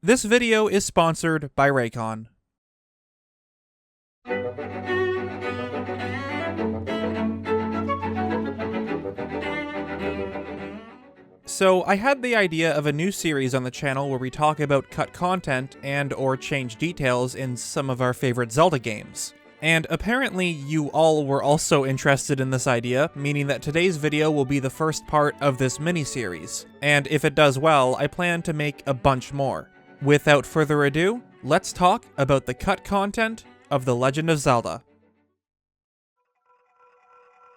This video is sponsored by Raycon. So, I had the idea of a new series on the channel where we talk about cut content and/or change details in some of our favorite Zelda games. And apparently you all were also interested in this idea, meaning that today's video will be the first part of this mini-series. And if it does well, I plan to make a bunch more. Without further ado, let's talk about the cut content of The Legend of Zelda.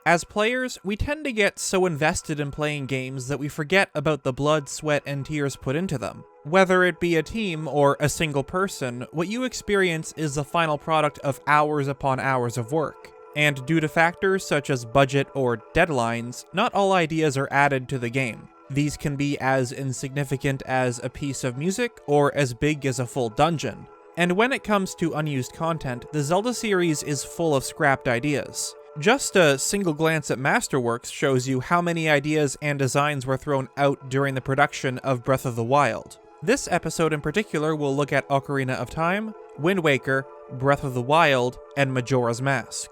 As players, we tend to get so invested in playing games that we forget about the blood, sweat, and tears put into them. Whether it be a team or a single person, what you experience is the final product of hours upon hours of work. And due to factors such as budget or deadlines, not all ideas are added to the game. These can be as insignificant as a piece of music or as big as a full dungeon. And when it comes to unused content, the Zelda series is full of scrapped ideas. Just a single glance at Masterworks shows you how many ideas and designs were thrown out during the production of Breath of the Wild. This episode in particular will look at Ocarina of Time, Wind Waker, Breath of the Wild, and Majora's Mask.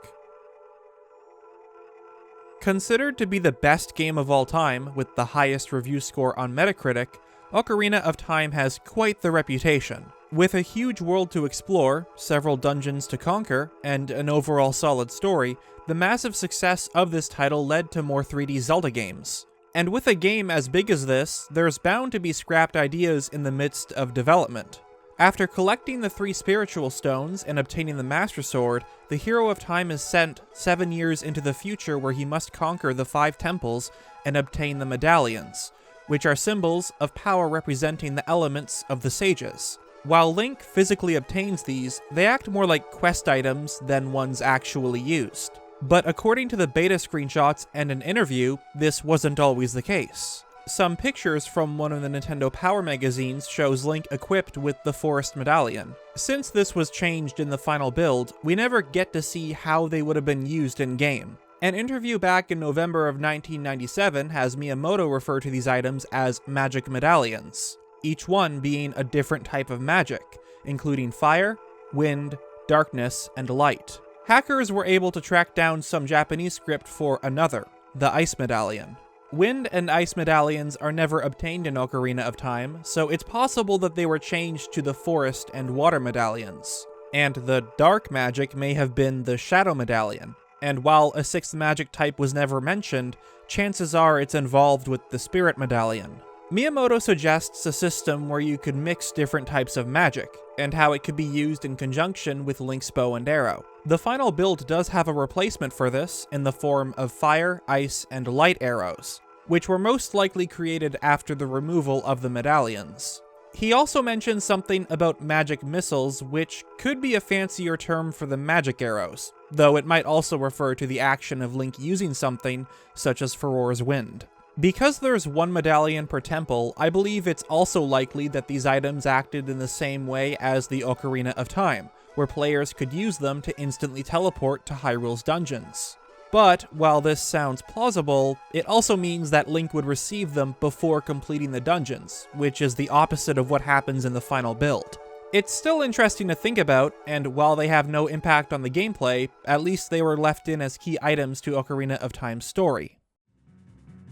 Considered to be the best game of all time, with the highest review score on Metacritic, Ocarina of Time has quite the reputation. With a huge world to explore, several dungeons to conquer, and an overall solid story, the massive success of this title led to more 3D Zelda games. And with a game as big as this, there's bound to be scrapped ideas in the midst of development. After collecting the 3 spiritual stones and obtaining the Master Sword, the Hero of Time is sent 7 years into the future where he must conquer the 5 temples and obtain the medallions, which are symbols of power representing the elements of the sages. While Link physically obtains these, they act more like quest items than ones actually used. But according to the beta screenshots and an interview, this wasn't always the case. Some pictures from one of the Nintendo Power magazines shows Link equipped with the Forest Medallion. Since this was changed in the final build, we never get to see how they would have been used in-game. An interview back in November of 1997 has Miyamoto refer to these items as magic medallions, each one being a different type of magic, including fire, wind, darkness, and light. Hackers were able to track down some Japanese script for another, the Ice Medallion. Wind and Ice Medallions are never obtained in Ocarina of Time, so it's possible that they were changed to the Forest and Water Medallions. And the Dark magic may have been the Shadow Medallion. And while a 6th magic type was never mentioned, chances are it's involved with the Spirit Medallion. Miyamoto suggests a system where you could mix different types of magic, and how it could be used in conjunction with Link's bow and arrow. The final build does have a replacement for this in the form of fire, ice, and light arrows, which were most likely created after the removal of the medallions. He also mentions something about magic missiles, which could be a fancier term for the magic arrows, though it might also refer to the action of Link using something, such as Farore's Wind. Because there's 1 medallion per temple, I believe it's also likely that these items acted in the same way as the Ocarina of Time, where players could use them to instantly teleport to Hyrule's dungeons. But, while this sounds plausible, it also means that Link would receive them before completing the dungeons, which is the opposite of what happens in the final build. It's still interesting to think about, and while they have no impact on the gameplay, at least they were left in as key items to Ocarina of Time's story.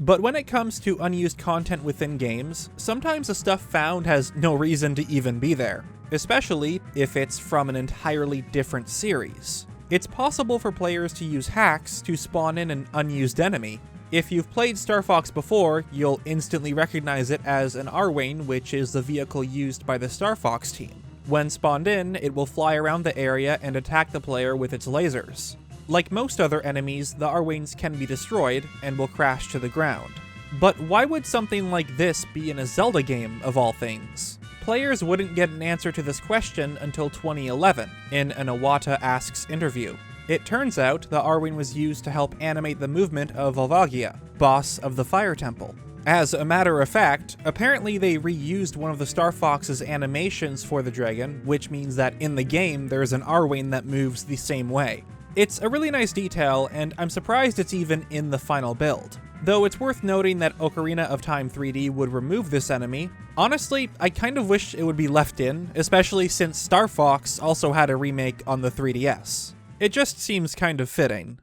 But when it comes to unused content within games, sometimes the stuff found has no reason to even be there, especially if it's from an entirely different series. It's possible for players to use hacks to spawn in an unused enemy. If you've played Star Fox before, you'll instantly recognize it as an Arwing, which is the vehicle used by the Star Fox team. When spawned in, it will fly around the area and attack the player with its lasers. Like most other enemies, the Arwings can be destroyed and will crash to the ground. But why would something like this be in a Zelda game, of all things? Players wouldn't get an answer to this question until 2011, in an Iwata Asks interview. It turns out the Arwing was used to help animate the movement of Volvagia, boss of the Fire Temple. As a matter of fact, apparently they reused one of the Star Fox's animations for the dragon, which means that in the game there's an Arwing that moves the same way. It's a really nice detail, and I'm surprised it's even in the final build. Though it's worth noting that Ocarina of Time 3D would remove this enemy. Honestly, I kind of wish it would be left in, especially since Star Fox also had a remake on the 3DS. It just seems kind of fitting.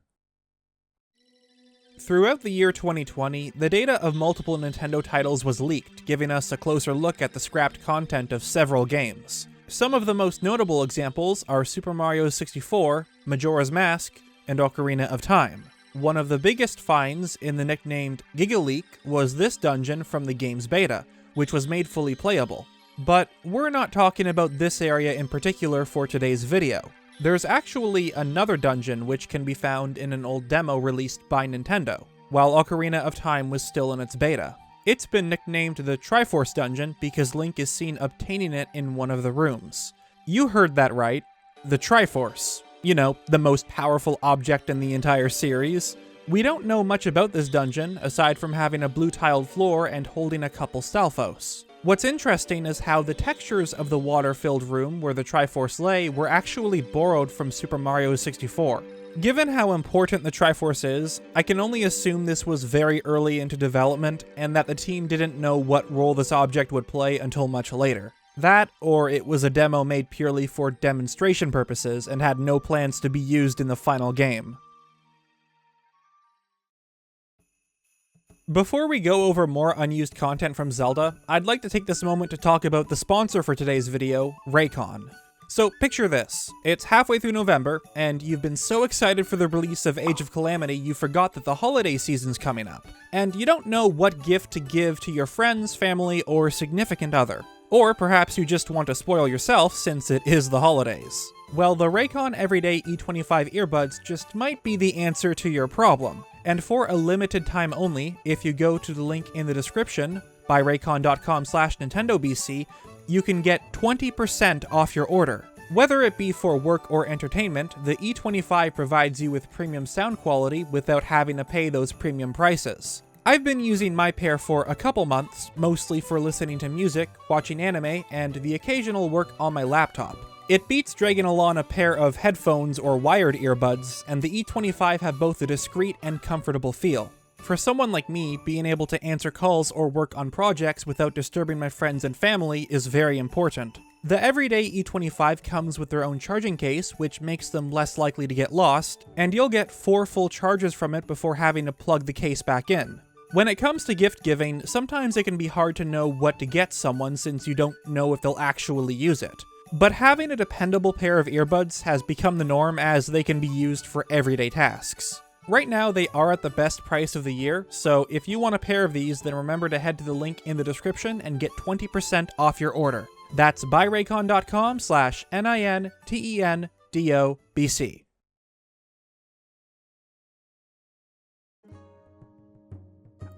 Throughout the year 2020, the data of multiple Nintendo titles was leaked, giving us a closer look at the scrapped content of several games. Some of the most notable examples are Super Mario 64, Majora's Mask, and Ocarina of Time. One of the biggest finds in the nicknamed gigaleak was this dungeon from the game's beta, which was made fully playable. But we're not talking about this area in particular for today's video. There's actually another dungeon which can be found in an old demo released by Nintendo, while Ocarina of Time was still in its beta. It's been nicknamed the Triforce Dungeon because Link is seen obtaining it in one of the rooms. You heard that right, the Triforce. You know, the most powerful object in the entire series. We don't know much about this dungeon, aside from having a blue-tiled floor and holding a couple Stalfos. What's interesting is how the textures of the water-filled room where the Triforce lay were actually borrowed from Super Mario 64. Given how important the Triforce is, I can only assume this was very early into development and that the team didn't know what role this object would play until much later. That, or it was a demo made purely for demonstration purposes and had no plans to be used in the final game. Before we go over more unused content from Zelda, I'd like to take this moment to talk about the sponsor for today's video, Raycon. So picture this, it's halfway through November, and you've been so excited for the release of Age of Calamity you forgot that the holiday season's coming up, and you don't know what gift to give to your friends, family, or significant other. Or perhaps you just want to spoil yourself since it is the holidays. Well, the Raycon Everyday E25 earbuds just might be the answer to your problem. And for a limited time only, if you go to the link in the description, buyraycon.com/NintendoBC, you can get 20% off your order. Whether it be for work or entertainment, the E25 provides you with premium sound quality without having to pay those premium prices. I've been using my pair for a couple months, mostly for listening to music, watching anime, and the occasional work on my laptop. It beats dragging along a pair of headphones or wired earbuds, and the E25 have both a discreet and comfortable feel. For someone like me, being able to answer calls or work on projects without disturbing my friends and family is very important. The Everyday E25 comes with their own charging case, which makes them less likely to get lost, and you'll get 4 full charges from it before having to plug the case back in. When it comes to gift giving, sometimes it can be hard to know what to get someone since you don't know if they'll actually use it. But having a dependable pair of earbuds has become the norm as they can be used for everyday tasks. Right now they are at the best price of the year, so if you want a pair of these, then remember to head to the link in the description and get 20% off your order. That's buyraycon.com/NINTENDOBC.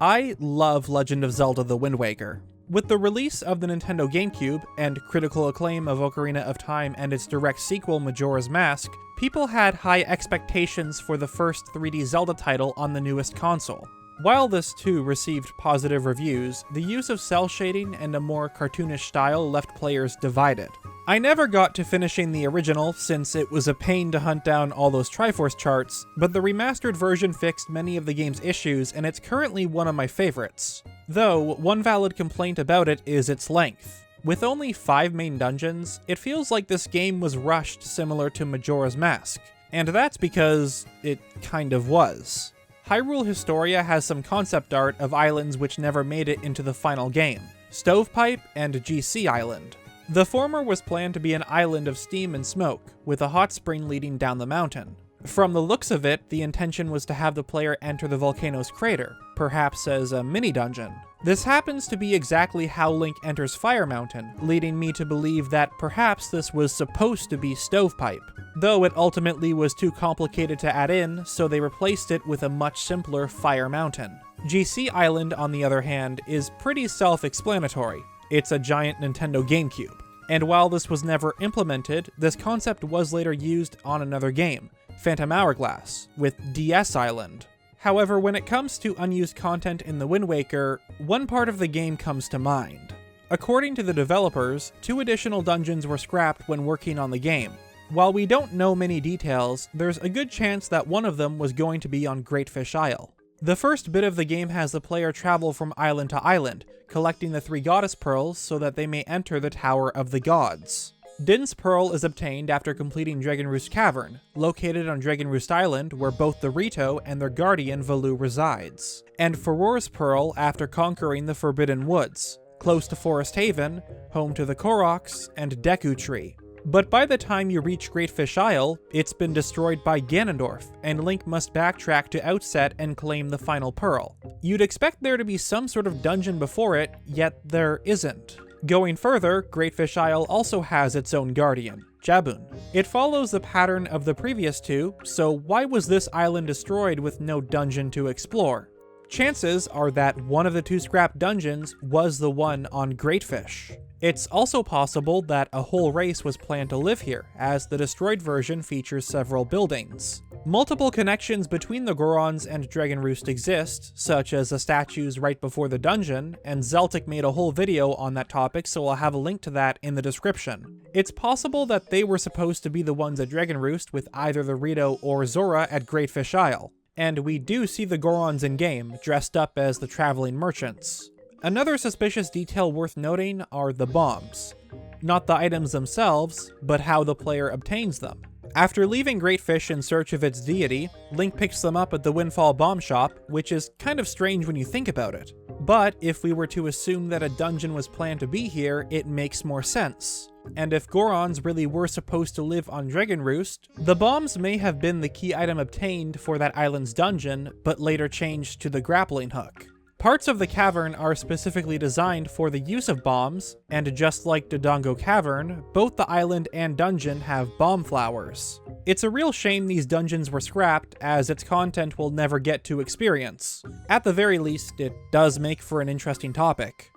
I love Legend of Zelda: The Wind Waker. With the release of the Nintendo GameCube, and critical acclaim of Ocarina of Time and its direct sequel Majora's Mask, people had high expectations for the first 3D Zelda title on the newest console. While this too received positive reviews, the use of cel shading and a more cartoonish style left players divided. I never got to finishing the original since it was a pain to hunt down all those Triforce charts, but the remastered version fixed many of the game's issues and it's currently one of my favorites. Though, one valid complaint about it is its length. With only 5 main dungeons, it feels like this game was rushed similar to Majora's Mask. And that's because it kind of was. Hyrule Historia has some concept art of islands which never made it into the final game, Stovepipe and GC Island. The former was planned to be an island of steam and smoke, with a hot spring leading down the mountain. From the looks of it, the intention was to have the player enter the volcano's crater, perhaps as a mini-dungeon. This happens to be exactly how Link enters Fire Mountain, leading me to believe that perhaps this was supposed to be Stovepipe, though it ultimately was too complicated to add in, so they replaced it with a much simpler Fire Mountain. GC Island, on the other hand, is pretty self-explanatory. It's a giant Nintendo GameCube. And while this was never implemented, this concept was later used on another game, Phantom Hourglass, with DS Island. However, when it comes to unused content in The Wind Waker, one part of the game comes to mind. According to the developers, 2 additional dungeons were scrapped when working on the game. While we don't know many details, there's a good chance that one of them was going to be on Great Fish Isle. The first bit of the game has the player travel from island to island, collecting the 3 goddess pearls so that they may enter the Tower of the Gods. Din's Pearl is obtained after completing Dragonroost Cavern, located on Dragonroost Island where both the Rito and their guardian Valoo resides, and Farore's Pearl after conquering the Forbidden Woods, close to Forest Haven, home to the Koroks and Deku Tree. But by the time you reach Great Fish Isle, it's been destroyed by Ganondorf, and Link must backtrack to Outset and claim the final pearl. You'd expect there to be some sort of dungeon before it, yet there isn't. Going further, Great Fish Isle also has its own guardian, Jabun. It follows the pattern of the previous 2, so why was this island destroyed with no dungeon to explore? Chances are that one of the 2 scrap dungeons was the one on Great Fish. It's also possible that a whole race was planned to live here, as the destroyed version features several buildings. Multiple connections between the Gorons and Dragonroost exist, such as the statues right before the dungeon, and Zeltic made a whole video on that topic, so I'll have a link to that in the description. It's possible that they were supposed to be the ones at Dragonroost with either the Rito or Zora at Great Fish Isle, and we do see the Gorons in-game, dressed up as the traveling merchants. Another suspicious detail worth noting are the bombs. Not the items themselves, but how the player obtains them. After leaving Great Fish in search of its deity, Link picks them up at the Windfall Bomb Shop, which is kind of strange when you think about it. But if we were to assume that a dungeon was planned to be here, it makes more sense. And if Gorons really were supposed to live on Dragonroost, the bombs may have been the key item obtained for that island's dungeon, but later changed to the grappling hook. Parts of the cavern are specifically designed for the use of bombs, and just like Dodongo Cavern, both the island and dungeon have bomb flowers. It's a real shame these dungeons were scrapped, as its content we'll never get to experience. At the very least, it does make for an interesting topic.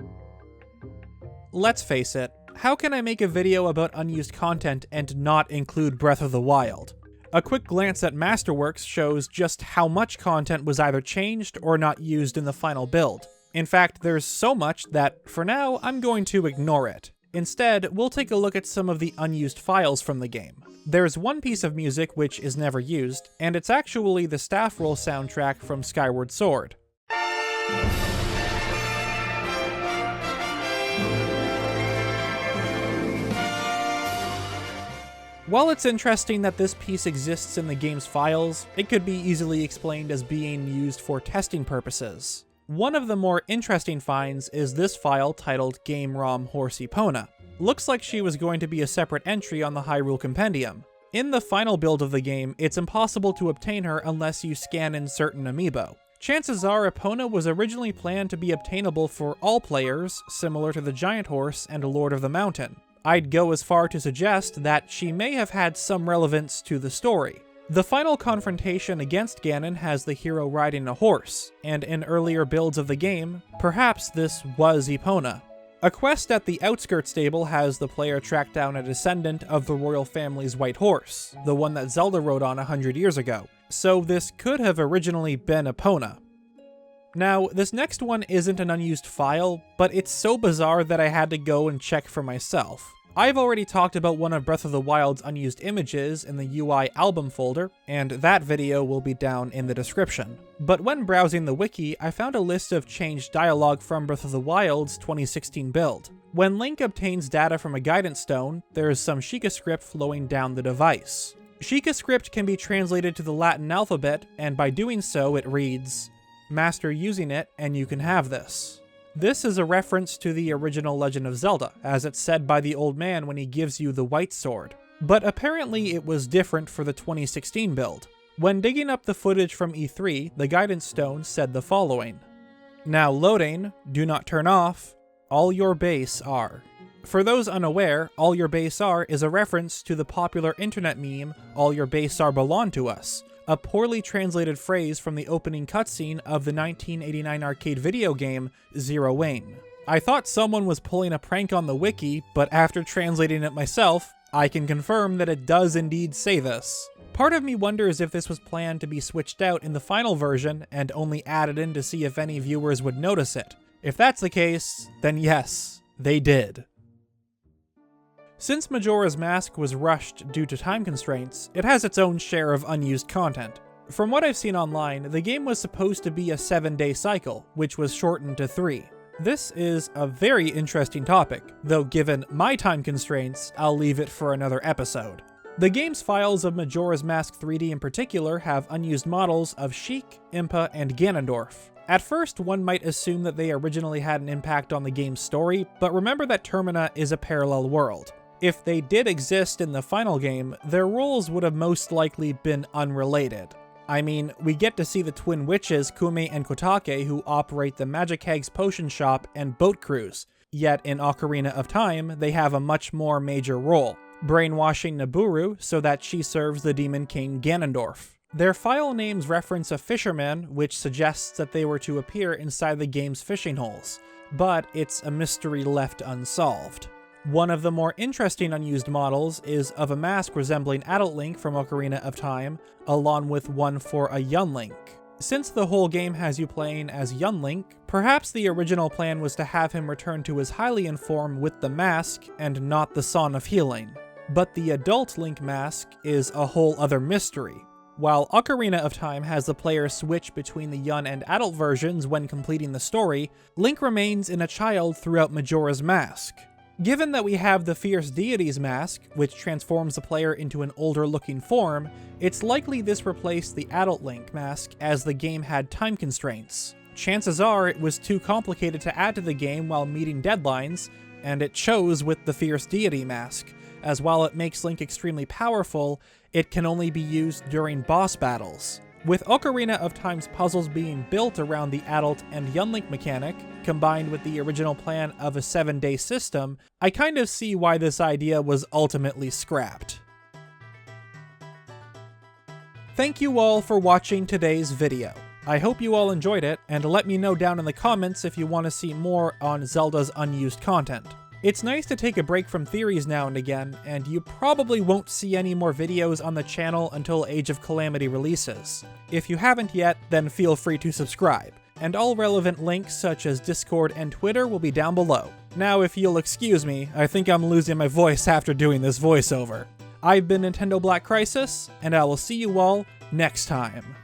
Let's face it, how can I make a video about unused content and not include Breath of the Wild? A quick glance at Masterworks shows just how much content was either changed or not used in the final build. In fact, there's so much that, for now, I'm going to ignore it. Instead, we'll take a look at some of the unused files from the game. There's one piece of music which is never used, and it's actually the staff roll soundtrack from Skyward Sword. While it's interesting that this piece exists in the game's files, it could be easily explained as being used for testing purposes. One of the more interesting finds is this file titled Game ROM Horse Epona. Looks like she was going to be a separate entry on the Hyrule Compendium. In the final build of the game, it's impossible to obtain her unless you scan in certain amiibo. Chances are Epona was originally planned to be obtainable for all players, similar to the Giant Horse and Lord of the Mountain. I'd go as far to suggest that she may have had some relevance to the story. The final confrontation against Ganon has the hero riding a horse, and in earlier builds of the game, perhaps this was Epona. A quest at the Outskirts stable has the player track down a descendant of the royal family's white horse, the one that Zelda rode on 100 years ago, so this could have originally been Epona. Now, this next one isn't an unused file, but it's so bizarre that I had to go and check for myself. I've already talked about one of Breath of the Wild's unused images in the UI album folder, and that video will be down in the description. But when browsing the wiki, I found a list of changed dialogue from Breath of the Wild's 2016 build. When Link obtains data from a guidance stone, there's some Sheikah script flowing down the device. Sheikah script can be translated to the Latin alphabet, and by doing so it reads, "Master using it, and you can have this." This is a reference to the original Legend of Zelda, as it's said by the old man when he gives you the white sword. But apparently it was different for the 2016 build. When digging up the footage from E3, the guidance stone said the following: "Now loading, do not turn off, all your base are." For those unaware, all your base are is a reference to the popular internet meme, "All your base are belong to us," a poorly translated phrase from the opening cutscene of the 1989 arcade video game Zero Wayne. I thought someone was pulling a prank on the wiki, but after translating it myself, I can confirm that it does indeed say this. Part of me wonders if this was planned to be switched out in the final version and only added in to see if any viewers would notice it. If that's the case, then yes, they did. Since Majora's Mask was rushed due to time constraints, it has its own share of unused content. From what I've seen online, the game was supposed to be a 7-day cycle, which was shortened to 3. This is a very interesting topic, though given my time constraints, I'll leave it for another episode. The game's files of Majora's Mask 3D in particular have unused models of Sheik, Impa, and Ganondorf. At first, one might assume that they originally had an impact on the game's story, but remember that Termina is a parallel world. If they did exist in the final game, their roles would have most likely been unrelated. I mean, we get to see the twin witches Kume and Kotake who operate the Magic Hags Potion Shop and boat cruise, yet in Ocarina of Time, they have a much more major role, brainwashing Nabooru so that she serves the Demon King Ganondorf. Their file names reference a fisherman, which suggests that they were to appear inside the game's fishing holes, but it's a mystery left unsolved. One of the more interesting unused models is of a mask resembling Adult Link from Ocarina of Time, along with one for a young Link. Since the whole game has you playing as young Link, perhaps the original plan was to have him return to his Hylian form with the mask and not the Song of Healing. But the Adult Link mask is a whole other mystery. While Ocarina of Time has the player switch between the young and adult versions when completing the story, Link remains in a child throughout Majora's Mask. Given that we have the Fierce Deity's mask, which transforms the player into an older-looking form, it's likely this replaced the Adult Link mask as the game had time constraints. Chances are it was too complicated to add to the game while meeting deadlines, and it chose with the Fierce Deity mask, as while it makes Link extremely powerful, it can only be used during boss battles. With Ocarina of Time's puzzles being built around the adult and young Link mechanic, combined with the original plan of a 7-day system, I kind of see why this idea was ultimately scrapped. Thank you all for watching today's video. I hope you all enjoyed it, and let me know down in the comments if you want to see more on Zelda's unused content. It's nice to take a break from theories now and again, and you probably won't see any more videos on the channel until Age of Calamity releases. If you haven't yet, then feel free to subscribe, and all relevant links such as Discord and Twitter will be down below. Now if you'll excuse me, I think I'm losing my voice after doing this voiceover. I've been NintendoBlackCrisis, and I will see you all next time.